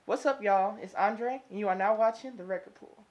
What's up, y'all? It's Andre, and you are now watching The Record Pool.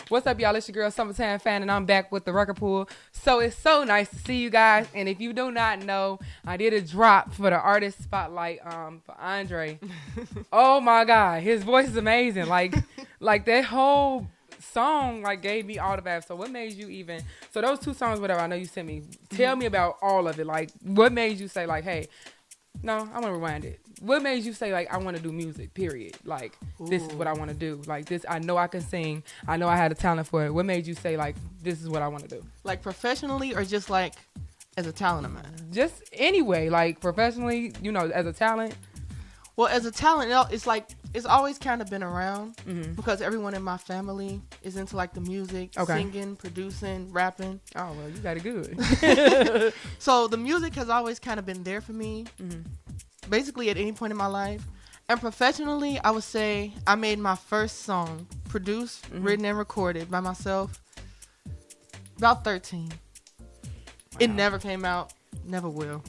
What's up, y'all? It's your girl, Summertime Fan, and I'm back with the Record Pool. So it's so nice to see you guys. And if you do not know, I did a drop for the artist spotlight for Andre. Oh my God, his voice is amazing. Like that whole song gave me all the vibes. So what made you even? So those two songs, whatever. I know you sent me. Tell me about all of it. Like, what made you say hey? No, I'm gonna rewind it. What made you say I want to do music, period? This is what I want to do. This, I know I can sing. I know I had a talent for it. What made you say this is what I want to do? Professionally or just as a talent of mine? Just anyway, professionally, as a talent. Well, as a talent, it's always kind of been around because everyone in my family is into the music, singing, producing, rapping. Oh, well, you got it good. So the music has always kind of been there for me, basically at any point in my life. And professionally, I would say I made my first song, produced, written, and recorded by myself, about 13. Wow. It never came out, never will.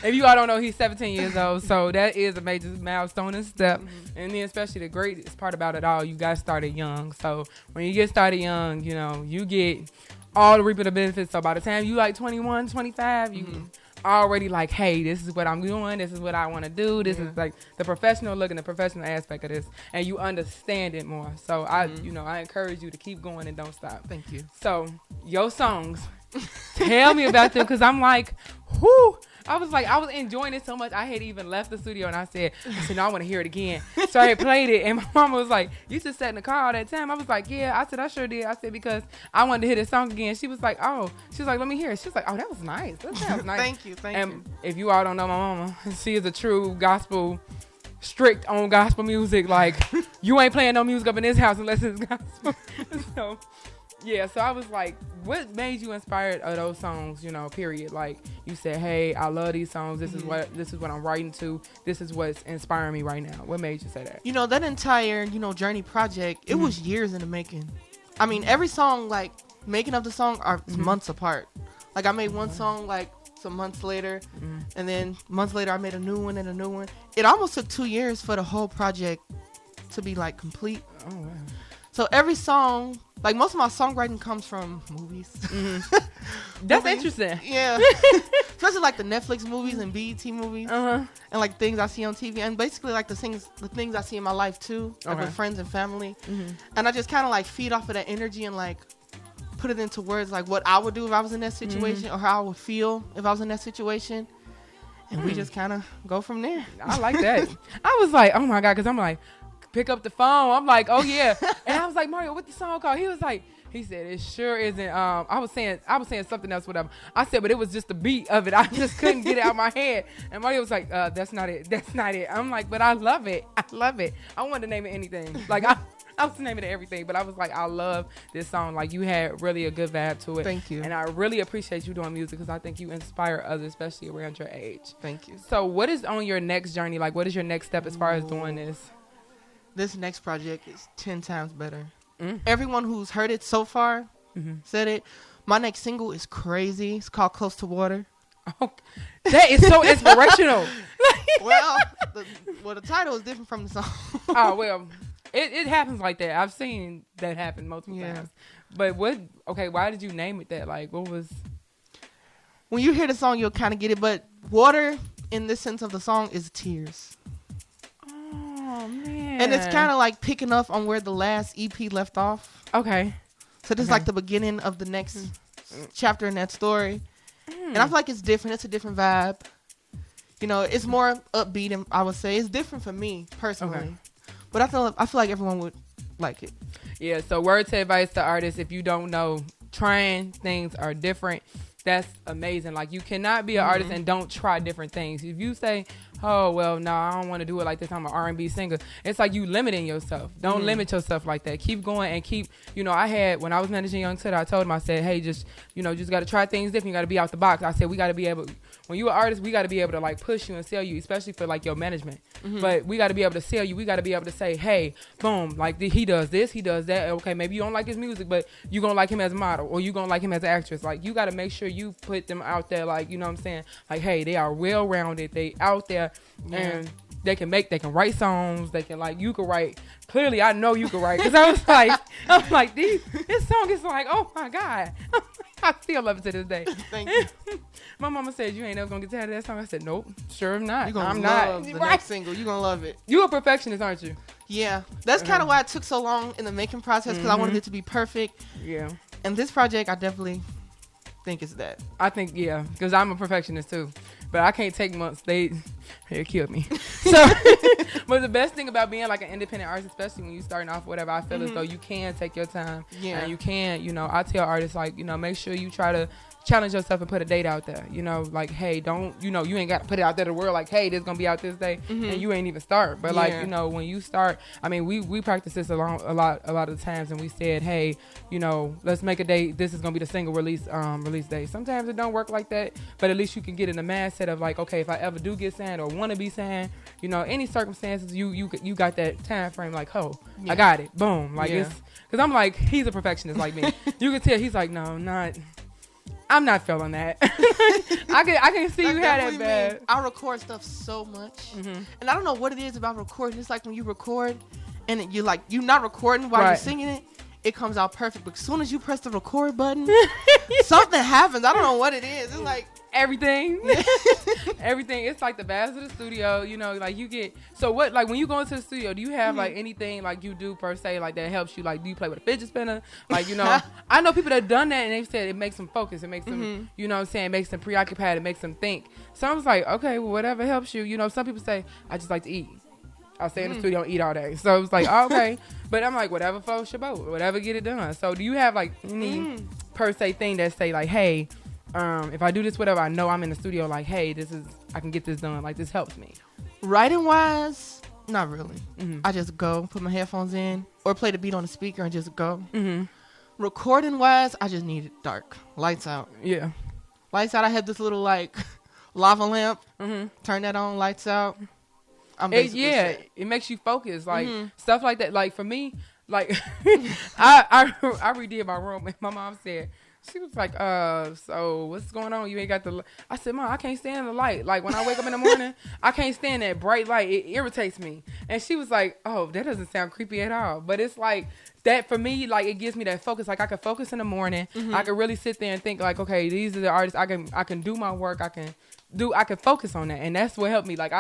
If you all don't know, he's 17 years old, so that is a major milestone and step. And then especially the greatest part about it all, you guys started young. So when you get started young, you get all the reaping the benefits. So by the time you 21, 25, you already hey, this is what I'm doing. This is what I want to do. This is the professional look and the professional aspect of this. And you understand it more. So I encourage you to keep going and don't stop. Thank you. So your songs, tell me about them, because I'm whoo. I was enjoying it so much. I had even left the studio and I said, no, I want to hear it again. So I had played it and my mama was like, you just sat in the car all that time. I was like, yeah. I said, I sure did. I said, because I wanted to hear this song again. She was like, oh. She was like, let me hear it. She was like, oh, that was nice. That sounds nice. Thank you. And if you all don't know my mama, she is a true gospel, strict on gospel music. You ain't playing no music up in this house unless it's gospel. So yeah, so I was like, what made you inspired of those songs, period? You said, hey, I love these songs. This is what I'm writing to. This is what's inspiring me right now. What made you say that? That entire, Journey project, it was years in the making. I mean, every song, making of the song are months apart. I made one song, some months later, and then months later I made a new one and a new one. It almost took 2 years for the whole project to be, complete. Oh, wow. So every song, most of my songwriting comes from movies. That's interesting. Yeah. Especially the Netflix movies and BET movies. And things I see on TV. And basically the things I see in my life too. With friends and family. And I just kind of feed off of that energy and put it into words what I would do if I was in that situation or how I would feel if I was in that situation. And we just kind of go from there. I like that. I was like, oh my God, because I'm pick up the phone. I'm like, oh yeah. And I was like, Mario, what's the song called? He said, it sure isn't. I was saying something else, whatever. I said, but it was just the beat of it. I just couldn't get it out of my head. And Mario was like, that's not it. That's not it. I'm like, but I love it. I love it. I wanted to name it anything. I was naming it everything, but I was like, I love this song. You had really a good vibe to it. Thank you. And I really appreciate you doing music because I think you inspire others, especially around your age. Thank you. So what is on your next journey? What is your next step as far as doing this? This next project is 10 times better. Everyone who's heard it so far said it. My next single is crazy. It's called Close to Water. Oh, that is so inspirational. Well, the title is different from the song. Oh, well, it happens like that. I've seen that happen multiple times. But why did you name it that? What was... When you hear the song, you'll kind of get it. But water, in this sense of the song, is tears. Oh, man. And it's kind of picking up on where the last EP left off. Okay. So this is the beginning of the next chapter in that story. And I feel it's different. It's a different vibe. It's more upbeat, I would say. It's different for me, personally. Okay. But I feel like everyone would like it. Yeah, so word to advice to artists, if you don't know, trying things are different. That's amazing. You cannot be an artist and don't try different things. If you say, oh, well, no, I don't want to do it like this. I'm an R&B singer. It's like you limiting yourself. Don't limit yourself like that. Keep going and keep, when I was managing Young Tudor, I told him, I said, hey, just got to try things different. You got to be out the box. I said, we got to be able, when you're an artist, we got to be able to like push you and sell you, especially for like your management. But we got to be able to sell you. We got to be able to say, hey, boom, like he does this, he does that. Okay, maybe you don't like his music, but you're going to like him as a model or you're going to like him as an actress. Like, you got to make sure you put them out there, like, you know what I'm saying? Like, hey, they are well-rounded. They out there and they can write songs. They can, like, you can write. Clearly, I know you can write because I'm like, this song is like, oh my God. I still love it to this day. Thank you. My mama said, you ain't never gonna get tired of that song. I said, nope, sure I'm not. You're gonna I'm love not. the next single. You're gonna love it. You a perfectionist, aren't you? Yeah. That's kind of why it took so long in the making process, because I wanted it to be perfect. Yeah. And this project, I definitely think it's that. I think, yeah, because I'm a perfectionist too. But I can't take months. It killed me. So, but the best thing about being like an independent artist, especially when you're starting off, whatever, I feel as though you can take your time. Yeah. And you can, I tell artists, like, make sure you try to challenge yourself and put a date out there. Like, hey, don't, you ain't got to put it out there to the world like, hey, this going to be out this day. And you ain't even start. But like, when you start, I mean, we practice this a lot of the times, and we said, hey, let's make a date. This is going to be the single release date. Sometimes it don't work like that, but at least you can get in the mindset of like, okay, if I ever do get signed or want to be signed, any circumstances, you got that time frame like, oh, I got it. Boom. Like it's, because I'm like, he's a perfectionist like me. You can tell he's like, no, I'm not feeling that. I can see you had that bad. I record stuff so much, and I don't know what it is about recording. It's like when you record, and you're not recording while you're singing it. It comes out perfect, but as soon as you press the record button, something happens. I don't know what it is. It's like everything. Everything. It's like the vibes of the studio, like you get. So what, like when you go into the studio, do you have like anything like you do per se like that helps you? Like, do you play with a fidget spinner? Like, I know people that have done that and they've said it makes them focus. It makes them, you know what I'm saying? It makes them preoccupied. It makes them think. So I was like, okay, well, whatever helps you. Some people say, I just like to eat. I stay in the studio and eat all day. So it was like, oh, okay. But I'm like, whatever floats your boat. Whatever get it done. So do you have like any per se thing that say like, hey, if I do this, whatever, I know I'm in the studio like, hey, I can get this done. Like, this helps me. Writing wise, not really. I just go, put my headphones in, or play the beat on the speaker and just go. Recording wise, I just need it dark. Lights out. Yeah. Lights out. I have this little like lava lamp. Turn that on, lights out. It makes you focus, like stuff like that. Like for me, like I redid my room, and my mom said, she was like, so what's going on? You ain't got the. I said, Mom, I can't stand the light. Like when I wake up in the morning, I can't stand that bright light. It irritates me. And she was like, oh, that doesn't sound creepy at all. But it's like that for me, like it gives me that focus. Like I can focus in the morning. I can really sit there and think like, okay, these are the artists. I can do my work. I can focus on that, and that's what helped me. Like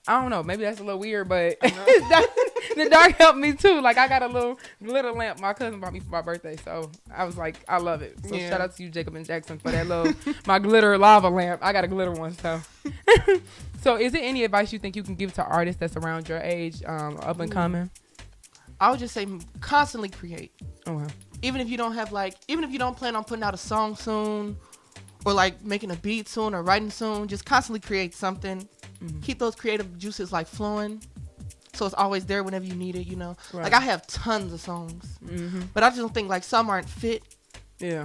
I don't know, maybe that's a little weird, but the dark helped me too. Like I got a little glitter lamp my cousin bought me for my birthday, so I was like, I love it. So shout out to you, Jacob and Jackson, for that little my glitter lava lamp. I got a glitter one, so. So is there any advice you think you can give to artists that's around your age, up and coming? I would just say constantly create. Okay. Even if you don't plan on putting out a song soon, or like making a beat soon or writing soon, just constantly create something. Keep those creative juices like flowing, so it's always there whenever you need it. Right. Like I have tons of songs, but I just don't think like some aren't fit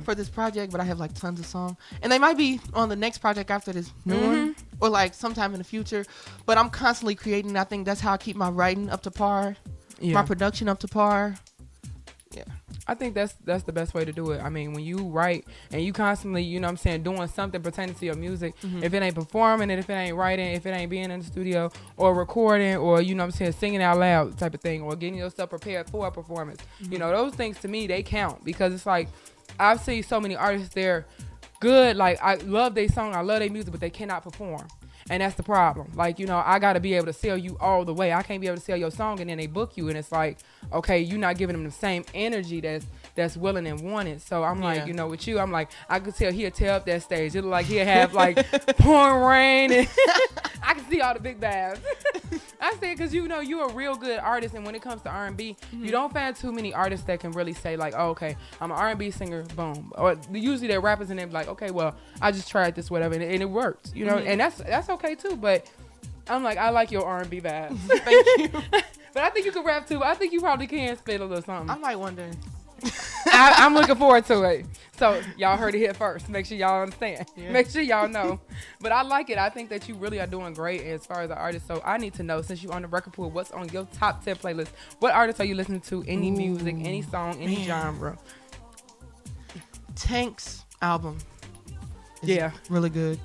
for this project. But I have like tons of songs, and they might be on the next project after this new one, or like sometime in the future. But I'm constantly creating. I think that's how I keep my writing up to par, my production up to par. Yeah. I think that's the best way to do it. I mean, when you write and you constantly, doing something pertaining to your music, if it ain't performing and if it ain't writing, if it ain't being in the studio or recording or, singing out loud type of thing or getting yourself prepared for a performance, those things to me, they count because it's like, I've seen so many artists, they're good. Like, I love their song, I love their music, but they cannot perform. And that's the problem. Like, I got to be able to sell you all the way. I can't be able to sell your song and then they book you. And it's like, okay, you're not giving them the same energy that's willing and wanted. So I'm like, with you, I'm like, I could tell he'll tear up that stage. It'll like he'll have like pouring rain. And I can see all the big bags. I said, because you're a real good artist. And when it comes to R&B, you don't find too many artists that can really say like, oh, okay, I'm an R&B singer, boom. Or usually they're rappers and they're like, okay, well, I just tried this, whatever. And it worked, and that's okay too. But I'm like, I like your R&B vibes. Thank you. But I think you can rap too. I think you probably can spit a little something. I might one day. I'm looking forward to it. So y'all heard it here first. Make sure y'all understand. Yeah. Make sure y'all know. But I like it. I think that you really are doing great as far as an artist. So I need to know, since you're on the record pool, what's on your top 10 playlist? What artists are you listening to? Any music, any song, any genre? Tank's album. Yeah. Really good.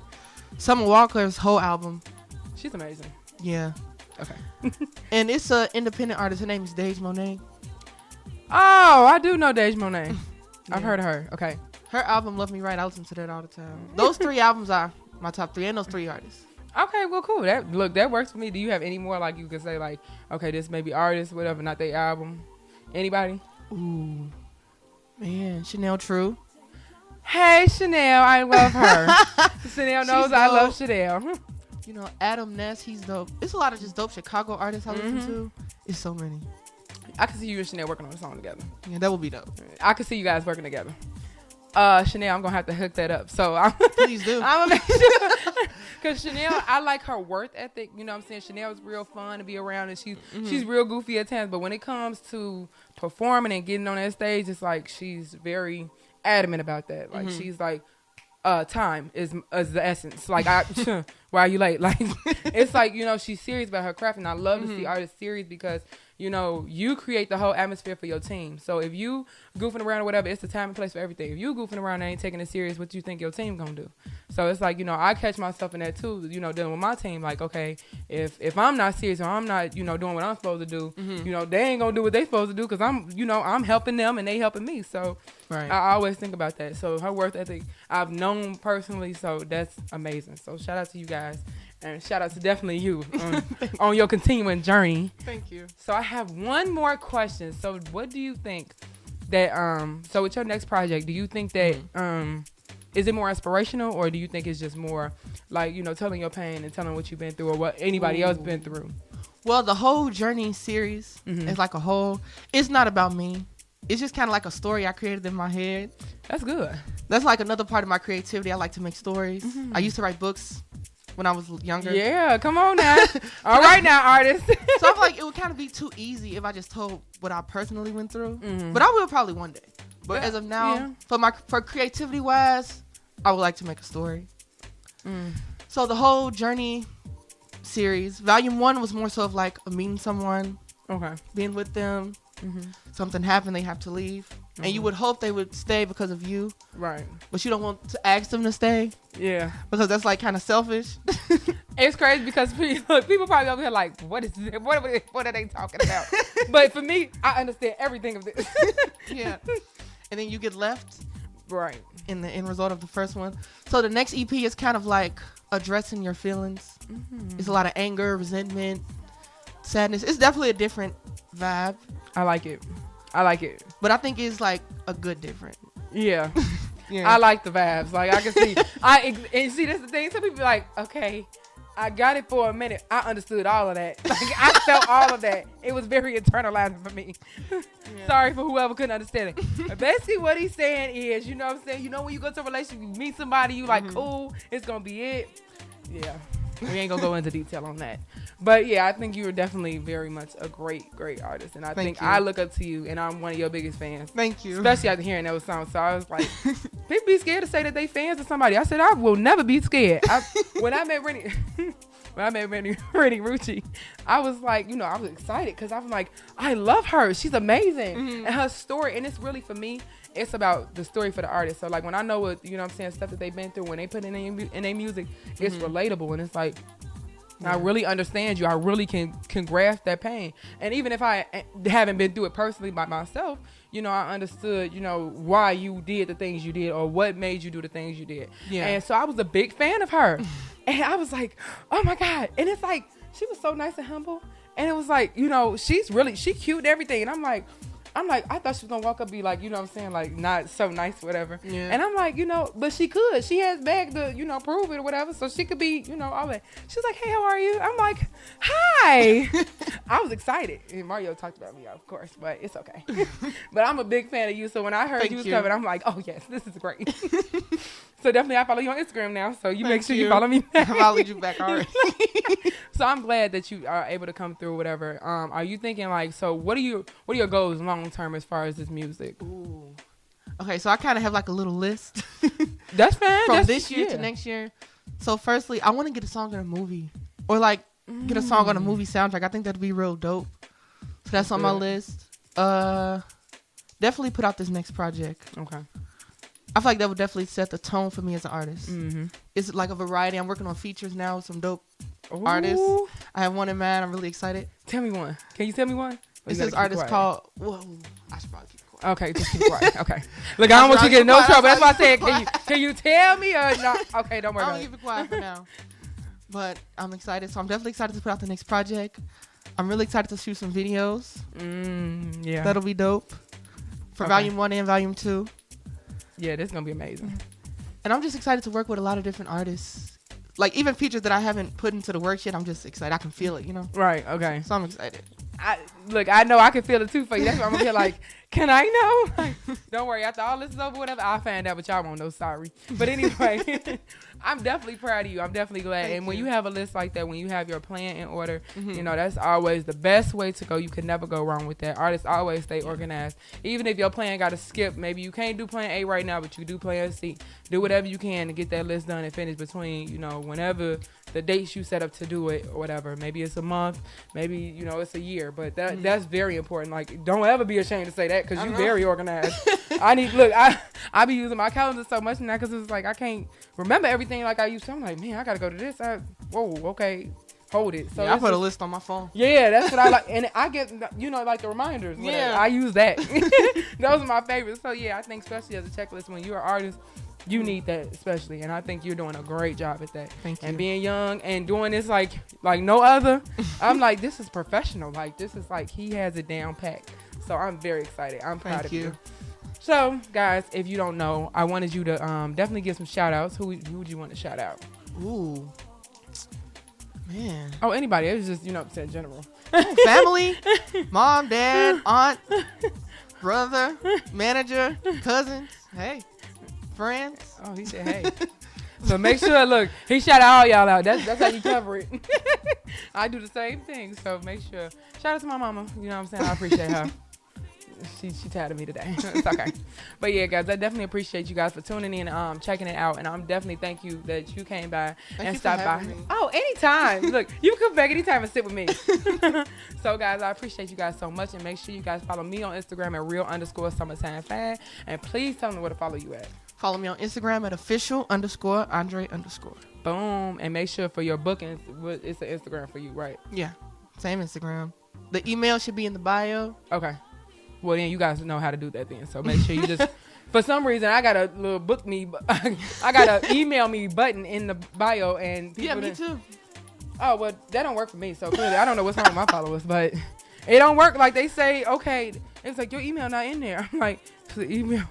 Summer Walker's whole album. She's amazing. Yeah. Okay. And it's an independent artist. Her name is Dej Monet. Oh, I do know Dej Monet. I've heard of her. Okay. Her album, Love Me Right, I listen to that all the time. Those 3 albums are my top 3, and those 3 artists. Okay, well, cool. That works for me. Do you have any more, like, you could say, like, okay, this may be artist, whatever, not their album? Anybody? Ooh. Man, Chanel True. Hey, Chanel. I love her. Chanel knows I love Chanel. You know, Adam Ness, he's dope. It's a lot of just dope Chicago artists I listen to. It's so many. I can see you and Chanel working on a song together. Yeah, that would be dope. I can see you guys working together. Chanel, I'm going to have to hook that up. So please do. I'm going to make sure. Because Chanel, I like her work ethic. You know what I'm saying? Chanel's real fun to be around, and she's real goofy at times. But when it comes to performing and getting on that stage, it's like she's very adamant about that. Like, she's like, time is the essence. Like, why are you late? Like, it's like, you know, she's serious about her craft, and I love to see artists serious because, you know, you create the whole atmosphere for your team. So if you goofing around or whatever, it's the time and place for everything. If you goofing around and ain't taking it serious, what do you think your team gonna do? So it's like, you know, I catch myself in that too, you know, dealing with my team. Like, okay, if I'm not serious or I'm not, you know, doing what I'm supposed to do, you know, they ain't gonna do what they supposed to do because I'm helping them and they helping me. So I always think about that. So her work ethic, I've known personally, so that's amazing. So shout out to you guys. And shout out to definitely you on your continuing journey. Thank you. So I have one more question. So what do you think that, so with your next project, do you think that, is it more inspirational, or do you think it's just more like, you know, telling your pain and telling what you've been through or what anybody else been through? Well, the whole Journey series is like a whole, it's not about me. It's just kind of like a story I created in my head. That's good. That's like another part of my creativity. I like to make stories. I used to write books when I was younger. Yeah, come on now. All right now, artists. So I'm like, it would kind of be too easy if I just told what I personally went through. But I will probably one day. But as of now, for creativity wise, I would like to make a story. So the whole Journey series, volume 1 was more so of like meeting someone, being with them. Something happened, they have to leave. And you would hope they would stay because of you. Right. But you don't want to ask them to stay. Yeah. Because that's like kind of selfish. It's crazy because people probably over here like, what is this? What are they talking about? But for me, I understand everything of this. Yeah. And then you get left. Right. In the end result of the first one. So the next EP is kind of like addressing your feelings. It's a lot of anger, resentment, sadness. It's definitely a different vibe. I like it. But I think it's like a good different. Yeah. I like the vibes. Like, I can see. And see, that's the thing. Some people be like, okay, I got it for a minute. I understood all of that. Like, I felt all of that. It was very internalizing for me. Sorry for whoever couldn't understand it. But basically what he's saying is, you know what I'm saying? You know, when you go to a relationship, you meet somebody, you like, cool, it's going to be it. Yeah. We ain't gonna go into detail on that, but yeah, I think you are definitely very much a great artist, and I think I look up to you, and I'm one of your biggest fans. Thank you, especially after hearing those songs. So I was like, people be scared to say that they fans of somebody. I said I will never be scared. When I met Rennie Rucci, I was like, you know, I was excited because I was like, I love her. She's amazing, and her story, and it's really for me. It's about the story for the artist. So like when I know what, you know what I'm saying, stuff that they've been through, when they put in their music, it's relatable, and it's like, I really understand you. I really can grasp that pain. And even if I haven't been through it personally by myself, you know, I understood, you know, why you did the things you did or what made you do the things you did. Yeah. And so I was a big fan of her. And I was like, oh my God. And it's like, she was so nice and humble. And it was like, you know, she cute and everything. And I'm like, I thought she was going to walk up and be like, you know what I'm saying, like, not so nice or whatever. Yeah. And I'm like, you know, but she could. She has bag to, you know, prove it or whatever. So she could be, you know, all that. She's like, hey, how are you? I'm like, hi. I was excited. And Mario talked about me, of course, but it's okay. But I'm a big fan of you. So when I heard you was coming, I'm like, oh, yes, this is great. So definitely I follow you on Instagram now. So you make sure you follow me back. I followed you back already. So I'm glad that you are able to come through, whatever. Are you thinking like, so what are your goals long term as far as this music? Ooh. Okay, so I kind of have like a little list. That's fine. From this year to next year. So firstly, I want to get a song in a movie. Or like get a song on a movie soundtrack. I think that'd be real dope. So that's on my list. Definitely put out this next project. Okay. I feel like that would definitely set the tone for me as an artist. Mm-hmm. It's like a variety. I'm working on features now with some dope artists. I have one in mind. I'm really excited. Tell me one. Can you tell me one? It's this artist called... Whoa. I should probably keep it quiet. Okay, just keep it quiet. Okay. Look, I don't want you to get in no trouble. That's why I said, can you tell me or not? Okay, don't worry about it. I'm going to keep it quiet for now. But I'm excited. So I'm definitely excited to put out the next project. I'm really excited to shoot some videos. Yeah. That'll be dope. For Volume 1 and Volume 2. Yeah, this is going to be amazing. And I'm just excited to work with a lot of different artists. Like, even features that I haven't put into the work yet, I'm just excited. I can feel it, you know? Right, okay. So I'm excited. I know I can feel it too for you. That's why I'm going to be like, can I know? Like, don't worry. After all this is over, whatever, I'll find out, but y'all won't know. Sorry. But anyway, I'm definitely proud of you. I'm definitely glad. And when you have a list like that, when you have your plan in order, you know, that's always the best way to go. You can never go wrong with that. Artists always stay organized. Even if your plan got to skip, maybe you can't do plan A right now, but you do plan C. Do whatever you can to get that list done and finished between, you know, whenever the dates you set up to do it or whatever. Maybe it's a month. Maybe, you know, it's a year. But that's very important. Like, don't ever be ashamed to say that because you're very organized. I be using my calendar so much now because it's like I can't remember everything like I used to. I'm like, man, I got to go to this. Whoa, okay. Hold it. So yeah, I put a list on my phone. Yeah, that's what I like. And I get, you know, like the reminders. Yeah. I use that. Those are my favorites. So, yeah, I think especially as a checklist, when you're an artist, you need that especially. And I think you're doing a great job at that. Thank you. And being young and doing this like no other, I'm like, this is professional. Like, this is like he has it down packed. So I'm very excited. I'm proud of you. So, guys, if you don't know, I wanted you to definitely give some shout-outs. Who would you want to shout out? Ooh. Man. Oh, anybody. It was just, you know, in general. Family, mom, dad, aunt, brother, manager, cousins. Hey. Friends. Oh, he said, hey. So make sure, look, he shout out all y'all out. That's how you cover it. I do the same thing. So make sure. Shout out to my mama. You know what I'm saying? I appreciate her. She tired of me today. It's okay. But yeah, guys, I definitely appreciate you guys for tuning in, checking it out. And I'm definitely thank you that you came by and stopped by. Me. Oh, anytime. Look, you can come back anytime and sit with me. So guys, I appreciate you guys so much. And make sure you guys follow me on Instagram at real_summertime_fan. And please tell me where to follow you at. Follow me on Instagram at official_Andre_. Boom. And make sure for your bookings, it's an Instagram for you, right? Yeah. Same Instagram. The email should be in the bio. Okay. Well, then you guys know how to do that then. So make sure you just, for some reason, I got a little book me, I got a email me button in the bio. And yeah, me too. Oh, well, that don't work for me. So clearly, I don't know what's wrong with my followers, but it don't work. Like they say, okay, it's like your email not in there. I'm like, the email.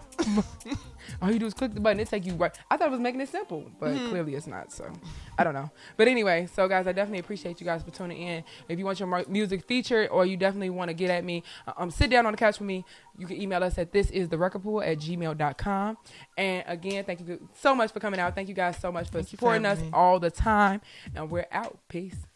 All you do is click the button. It take you right. I thought it was making it simple, but clearly it's not. So I don't know. But anyway, so guys, I definitely appreciate you guys for tuning in. If you want your music featured or you definitely want to get at me, sit down on the couch with me. You can email us at thisistherecordpool@gmail.com. And again, thank you so much for coming out. Thank you guys so much for supporting us all the time. And we're out. Peace.